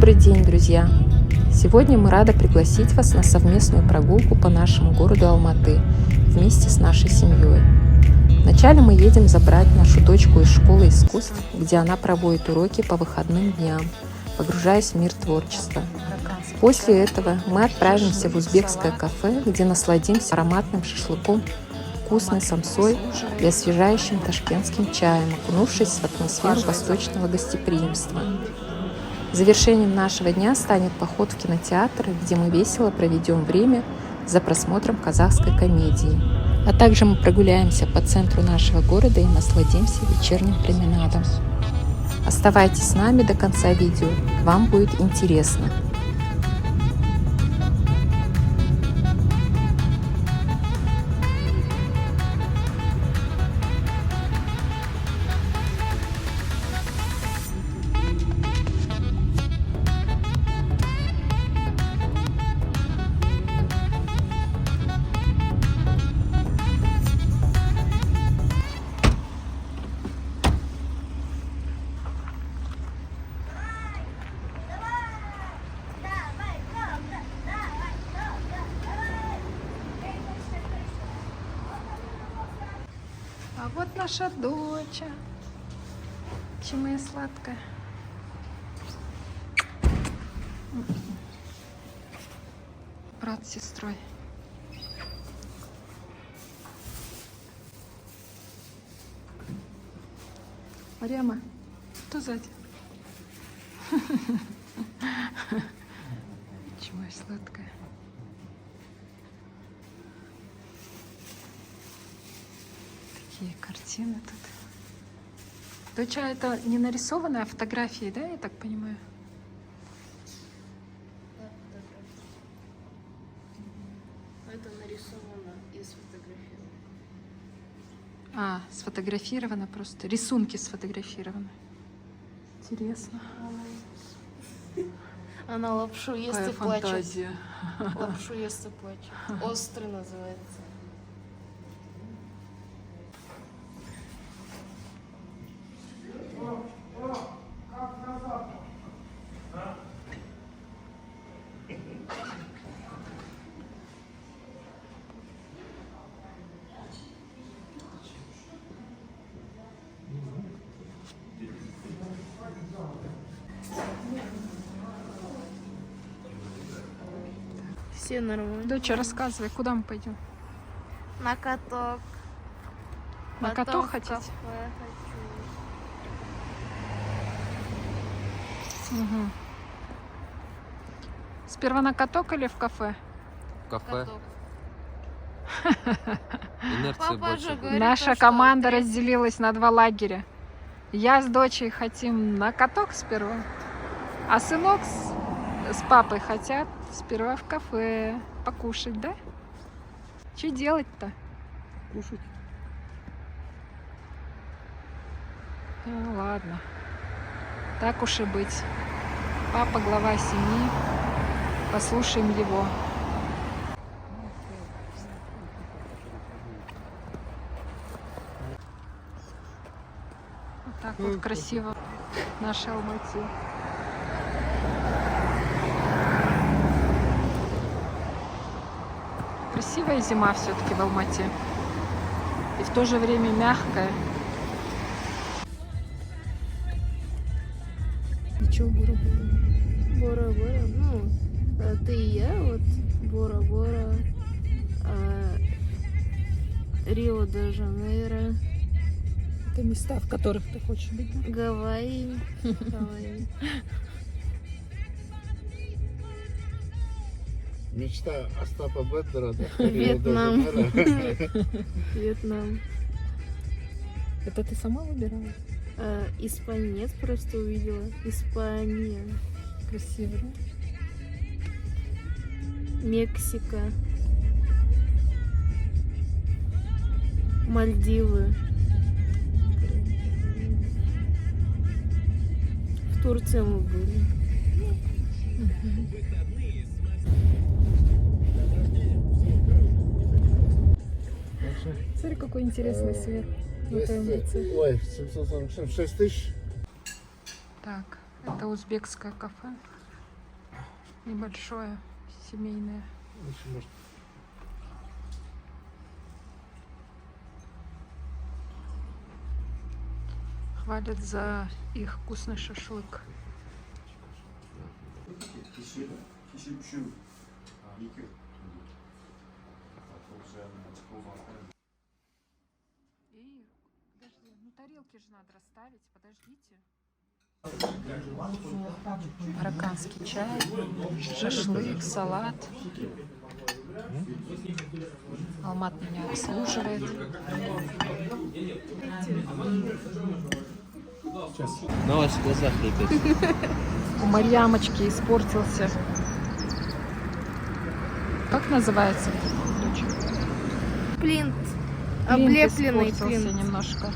Добрый день, друзья! Сегодня мы рады пригласить вас на совместную прогулку по нашему городу Алматы вместе с нашей семьей. Вначале мы едем забрать нашу дочку из школы искусств, где она проводит уроки по выходным дням, погружаясь в мир творчества. После этого мы отправимся в узбекское кафе, где насладимся ароматным шашлыком, вкусной самсой и освежающим ташкентским чаем, окунувшись в атмосферу восточного гостеприимства. Завершением нашего дня станет поход в кинотеатр, где мы весело проведем время за просмотром казахской комедии. А также мы прогуляемся по центру нашего города и насладимся вечерним променадом. Оставайтесь с нами до конца видео, вам будет интересно. А вот наша доча. Чем моя сладкая. Брат с сестрой. Марьяма, кто сзади? Чем моя сладкая. Такие картины тут. Доча, это не нарисованная фотография, да, я так понимаю? Да, фотография. Это нарисовано и сфотографировано. Сфотографировано просто. Рисунки сфотографированы. Интересно. Она лапшу ест Какая и плачет. фантазия. Лапшу ест и плачет. Острый называется. Все нормально. Доча, рассказывай, куда мы пойдем? На каток. На Потом каток в хотите? кафе хочу. Угу. Сперва на каток или в кафе? Кафе. Каток. Инерция Папа больше же будет. говорит, Наша что команда ты- разделилась на два лагеря. Я с дочей хотим на каток сперва, а сынок с папой хотят сперва в кафе покушать, да? Что делать-то? Кушать. Ну ладно, так уж и быть. Папа глава семьи, послушаем его. Вот так вот красиво в нашей Алмате. Красивая зима все-таки в Алмате. И в то же время мягкая. Ничего, Бора-бора, ну, ты и я, вот, Бора-бора, Рио-де-Жанейро, это места, в которых ты хочешь быть. Гавайи. Гавайи. Мечта Остапа Бендера, да? Вьетнам. Рио-де-Жанейро. Вьетнам. Это ты сама выбирала? Испания, нет, просто увидела. Испания. Красиво, да? Мексика. Мальдивы. В Турции мы были. Смотри, какой интересный свет в этой улице. Ой, 746 тысяч. Так, это узбекское кафе. Небольшое семейное. Может, Хвалят за их вкусный шашлык. И, подожди, ну тарелки же надо расставить, подождите. Марокканский чай, шашлык, салат. Алмат меня обслуживает. На ваших глазах лепят. У Марьямочки испортился. Как называется? Дочь? Плинт. Плинт Облепленный испортился плинт. немножко.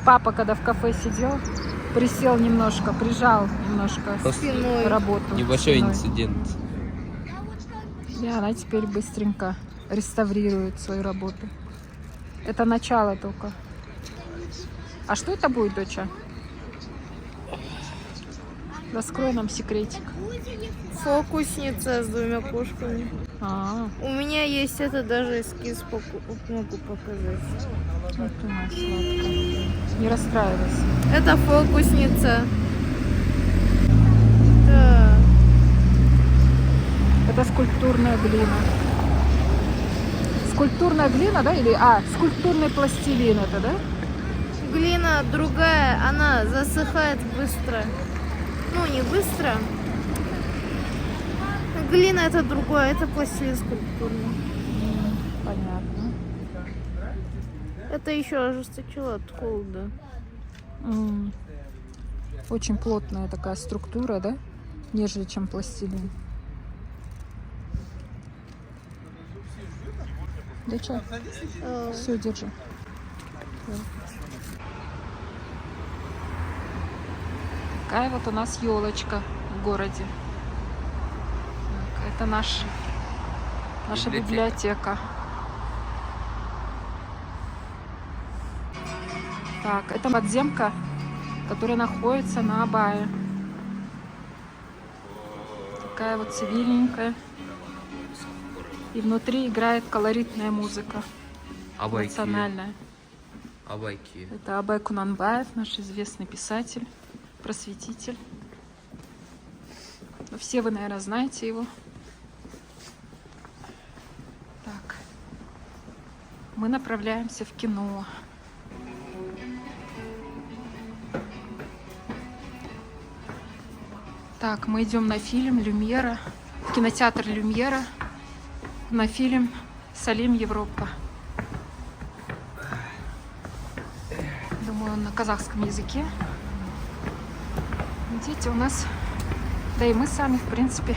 Папа, когда в кафе сидел, присел немножко, прижал немножко Спиной. работу. Небольшой спиной. инцидент. И она теперь быстренько реставрирует свою работу. Это начало только. А что это будет, доча? Раскрой нам секретик. Фокусница с двумя кошками. У меня есть это, даже эскиз могу показать. Вот у нас сладкая. Не расстраивайся. Это фокусница. Так. Это скульптурная глина. Скульптурная глина, да? Или, скульптурный пластилин это, да? Глина другая, она засыхает быстро. Ну, не быстро. Глина это другое, это пластилин скульптурный. Понятно. Это еще ожесточило от холода. Очень плотная такая структура, да? Нежели чем пластилин. Доча, все, держи. Такая вот у нас елочка в городе. Так, это наша библиотека. Так, это подземка, которая находится на Абае. Такая вот цивильненькая. И внутри играет колоритная музыка. Абайки. Национальная. Абайки. Это Абай Кунанбаев, наш известный писатель, просветитель. Ну, все вы, наверное, знаете его. Так. Мы направляемся в кино. Так, мы идем на фильм Люмьера, в кинотеатр Люмьера, на фильм «Салим, Европа». Думаю, он на казахском языке. Дети у нас, да и мы сами, в принципе,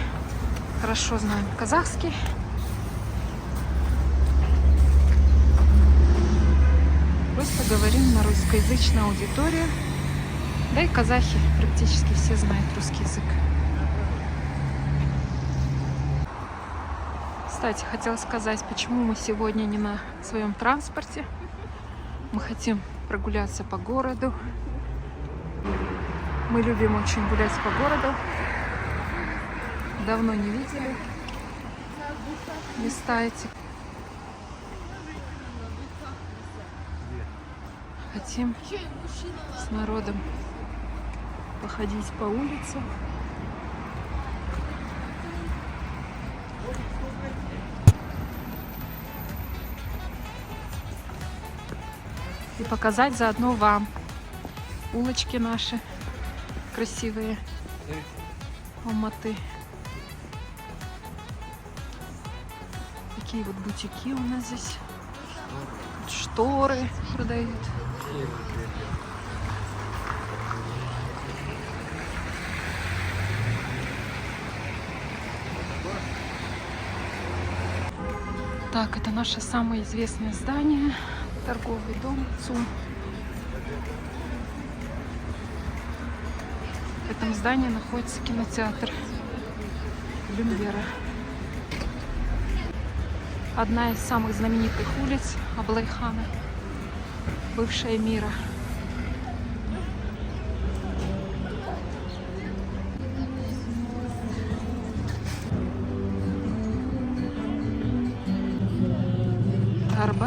хорошо знаем казахский. Просто говорим на русскоязычную аудиторию. Да и казахи практически все знают русский язык. Кстати, хотела сказать, почему мы сегодня не на своем транспорте. Мы хотим прогуляться по городу. Мы любим очень гулять по городу. Давно не видели места эти. Хотим с народом походить по улице. И показать заодно вам улочки наши красивые Алматы. Такие вот бутики у нас здесь. Шторы продают. Так, это наше самое известное здание. Торговый дом ЦУМ. В этом здании находится кинотеатр Люмьера. Одна из самых знаменитых улиц Аблайхана, бывшая Мира.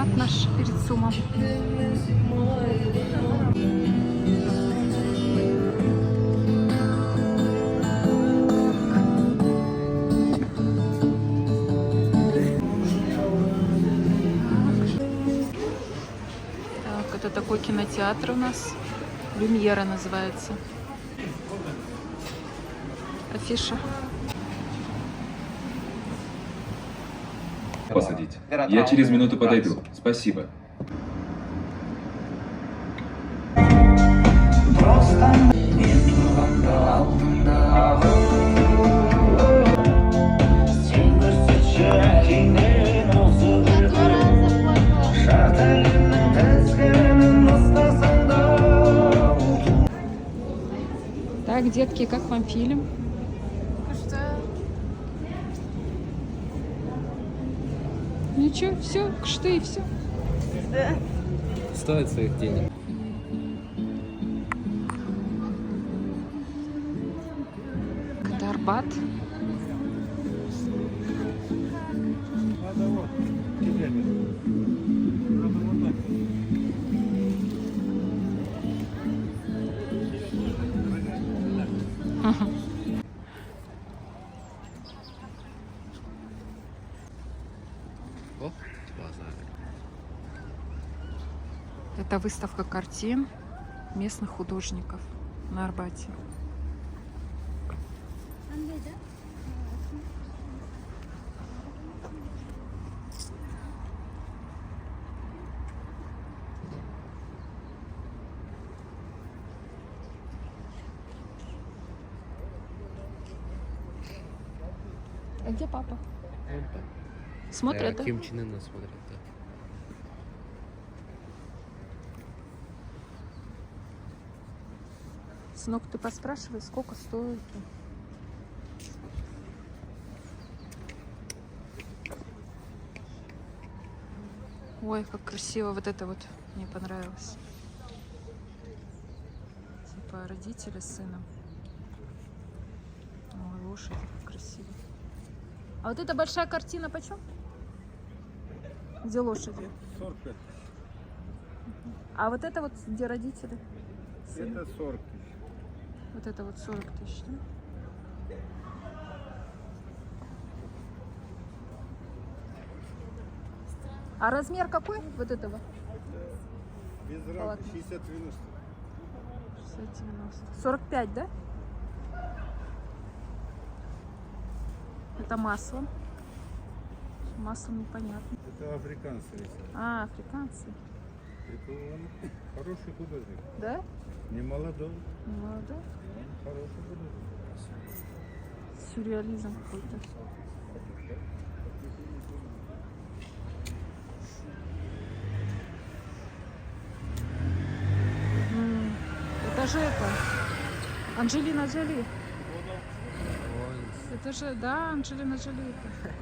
Арбат наш перед СУМом. Так, это такой кинотеатр у нас. Люмьера называется. Афиша. Посадить. Я через минуту подойду. Спасибо. Так, детки, как вам фильм? Ничего, все, что и все. Стоит своих денег. Это Арбат. О, базар. Это выставка картин местных художников на Арбате. А где папа? Смотрят, да? Ким Чен Ына смотрят, да. Сынок, ты поспрашивай, сколько стоит. Ой, как красиво. Вот это вот мне понравилось. Типа родители с сыном. Ой, лошади, как красиво. А вот эта большая картина почем? Где лошади? 45. А вот это вот где родители? Сына? Это 40 тысяч. Вот это вот 40 тысяч, да? А размер какой вот этого? Без рамки Полотно. 60-90. 60-90. 45, да? Это маслом. Маслом непонятно. Это африканцы. рисуют. А, африканцы. Это он хороший художник. Да? Не молодой, Молодой. хороший художник. Сюрреализм какой-то. Это же это. Анджелина Джоли. Это же, да, Анджелина Джоли. Это.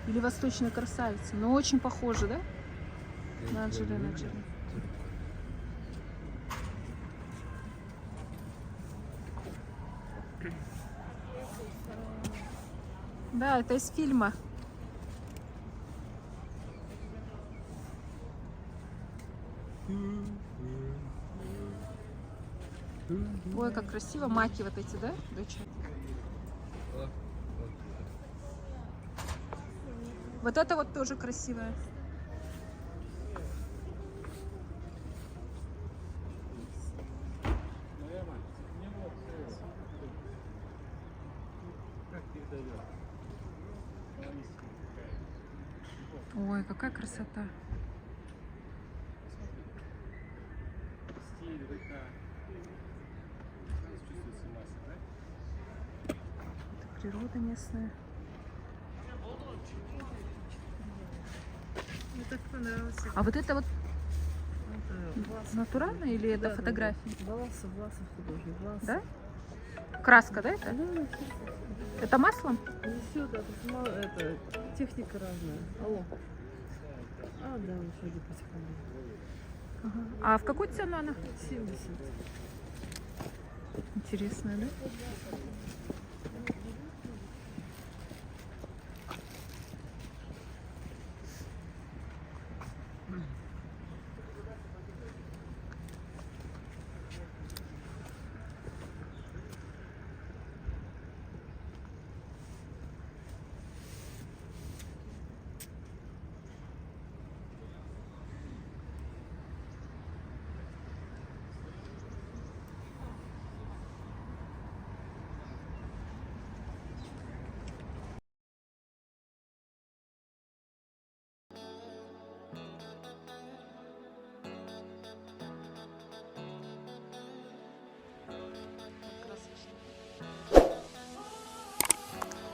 Или Восточная красавица. Но очень похоже, да? На Анджелину Джоли. Да, это из фильма. Ой, как красиво. Маки вот эти, да, дочь? Вот это вот тоже красивое. Ой, какая красота. Это природа местная. Мне так понравился. А вот это вот Власов. натурально или это Да, фотографии? да. Власов художник. Власов. Да? Краска, да, это? Да, Это маслом? не все, да, тут мало, это техника разная. Алло. А, да, лошади потихоньку. Ага. А в какую цену она? 70. Интересная, да?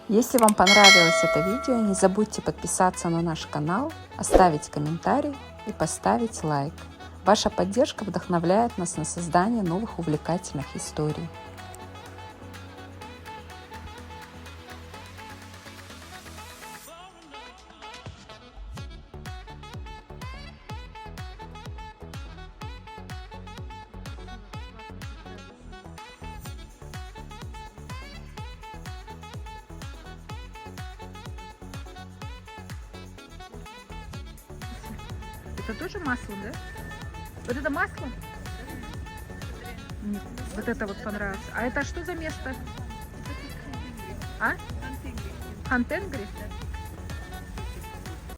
Если вам понравилось это видео, не забудьте подписаться на наш канал, оставить комментарий и поставить лайк. Ваша поддержка вдохновляет нас на создание новых увлекательных историй. Это тоже масло, да? Вот это масло? Нет, вот это вот понравилось. А это что за место? А? Хантенгри?